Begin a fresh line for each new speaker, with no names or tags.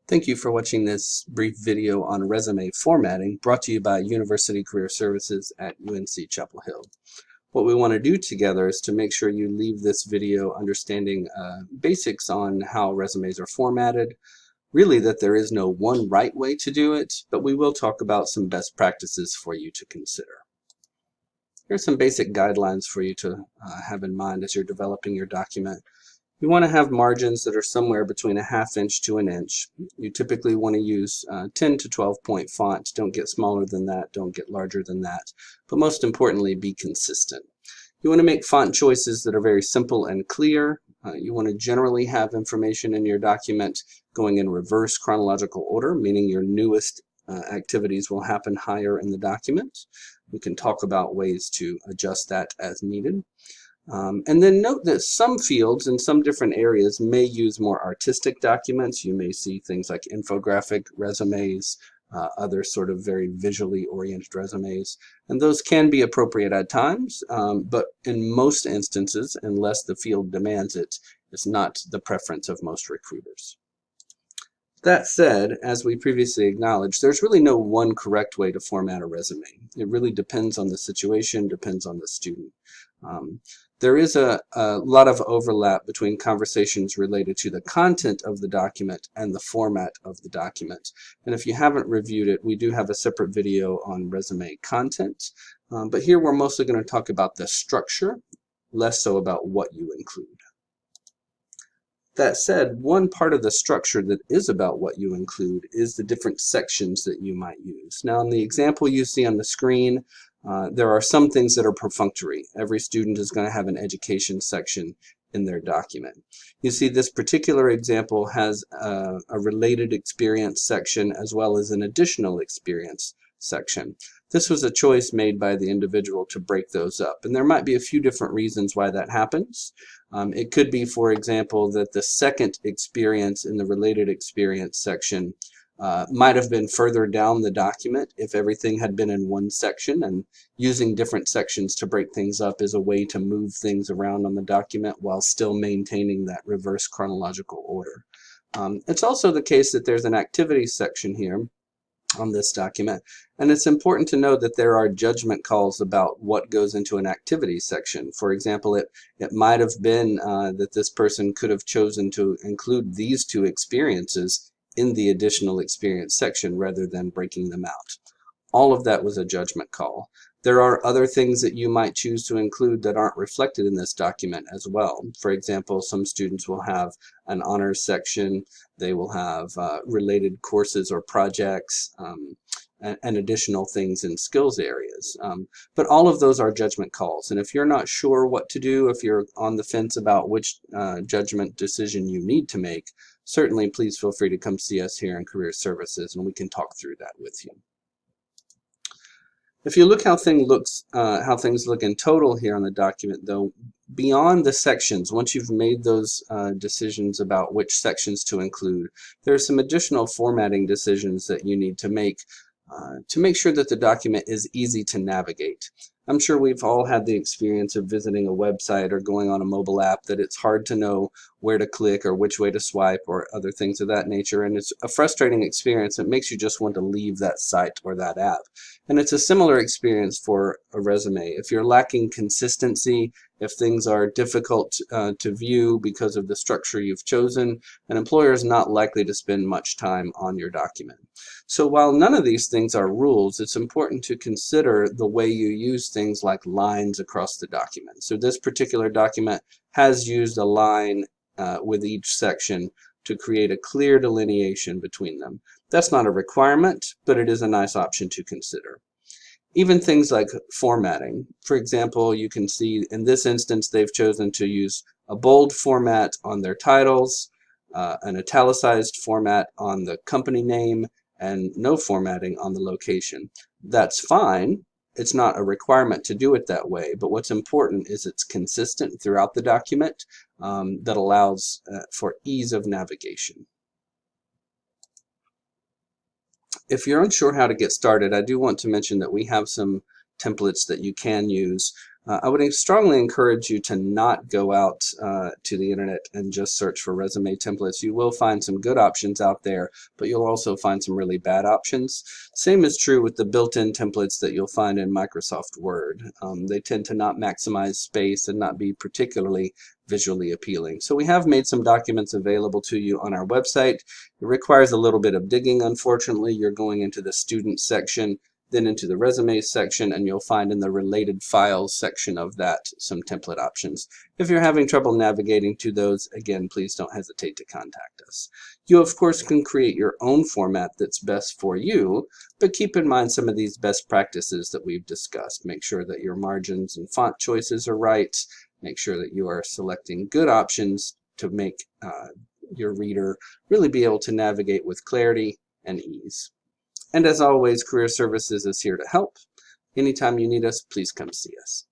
Thank you for watching this brief video on resume formatting brought to you by University Career Services at UNC Chapel Hill. What we want to do together is to make sure you leave this video understanding basics on how resumes are formatted, really that there is no one right way to do it, but we will talk about some best practices for you to consider. Here's some basic guidelines for you to have in mind as you're developing your document. You want to have margins that are somewhere between a ½ inch to an inch. You typically want to use 10 to 12 point font. Don't get smaller than that, don't get larger than that. But most importantly, be consistent. You want to make font choices that are very simple and clear. You want to generally have information in your document going in reverse chronological order, meaning your newest activities will happen higher in the document. We can talk about ways to adjust that as needed. And then note that some fields in some different areas may use more artistic documents. You may see things like infographic resumes, other sort of very visually oriented resumes, and those can be appropriate at times, but in most instances, unless the field demands it, it's not the preference of most recruiters. That said, as we previously acknowledged, there's really no one correct way to format a resume. It really depends on the situation, depends on the student. There is a lot of overlap between conversations related to the content of the document and the format of the document. And if you haven't reviewed it, we do have a separate video on resume content. But here we're mostly going to talk about the structure, less so about what you include. That said, one part of the structure that is about what you include is the different sections that you might use. Now, in the example you see on the screen, there are some things that are perfunctory. Every student is going to have an education section in their document. You see this particular example has a related experience section as well as an additional experience section. This was a choice made by the individual to break those up, and there might be a few different reasons why that happens. It could be, for example, that the second experience in the related experience section might have been further down the document if everything had been in one section, and using different sections to break things up is a way to move things around on the document while still maintaining that reverse chronological order. It's also the case that there's an activity section here on this document, and it's important to know that there are judgment calls about what goes into an activity section. For example, it might have been that this person could have chosen to include these two experiences in the additional experience section rather than breaking them out. All of that was a judgment call. There are other things that you might choose to include that aren't reflected in this document as well. For example, some students will have an honors section. They will have related courses or projects and additional things in skills areas. But all of those are judgment calls. And if you're not sure what to do, if you're on the fence about which judgment decision you need to make, certainly please feel free to come see us here in Career Services and we can talk through that with you. If you look how things look in total here on the document, though, beyond the sections, once you've made those decisions about which sections to include, there are some additional formatting decisions that you need to make sure that the document is easy to navigate. I'm sure we've all had the experience of visiting a website or going on a mobile app that it's hard to know where to click or which way to swipe or other things of that nature, and it's a frustrating experience. It makes you just want to leave that site or that app. And it's a similar experience for a resume. If you're lacking consistency, if things are difficult to view because of the structure you've chosen, an employer is not likely to spend much time on your document. So while none of these things are rules, it's important to consider the way you use things like lines across the document. So this particular document has used a line with each section to create a clear delineation between them. That's not a requirement, but it is a nice option to consider. Even things like formatting. For example, you can see in this instance they've chosen to use a bold format on their titles, an italicized format on the company name, and no formatting on the location. That's fine. It's not a requirement to do it that way, but what's important is it's consistent throughout the document that allows for ease of navigation. If you're unsure how to get started, I do want to mention that we have some templates that you can use. I would strongly encourage you to not go out to the internet and just search for resume templates. You will find some good options out there, but you'll also find some really bad options. Same is true with the built-in templates that you'll find in Microsoft Word. They tend to not maximize space and not be particularly visually appealing. So we have made some documents available to you on our website. It requires a little bit of digging, unfortunately. You're going into the student section, then into the resumes section, and you'll find in the related files section of that some template options. If you're having trouble navigating to those, again, please don't hesitate to contact us. You, of course, can create your own format that's best for you, but keep in mind some of these best practices that we've discussed. Make sure that your margins and font choices are right. Make sure that you are selecting good options to make your reader really be able to navigate with clarity and ease. And as always, Career Services is here to help. Anytime you need us, please come see us.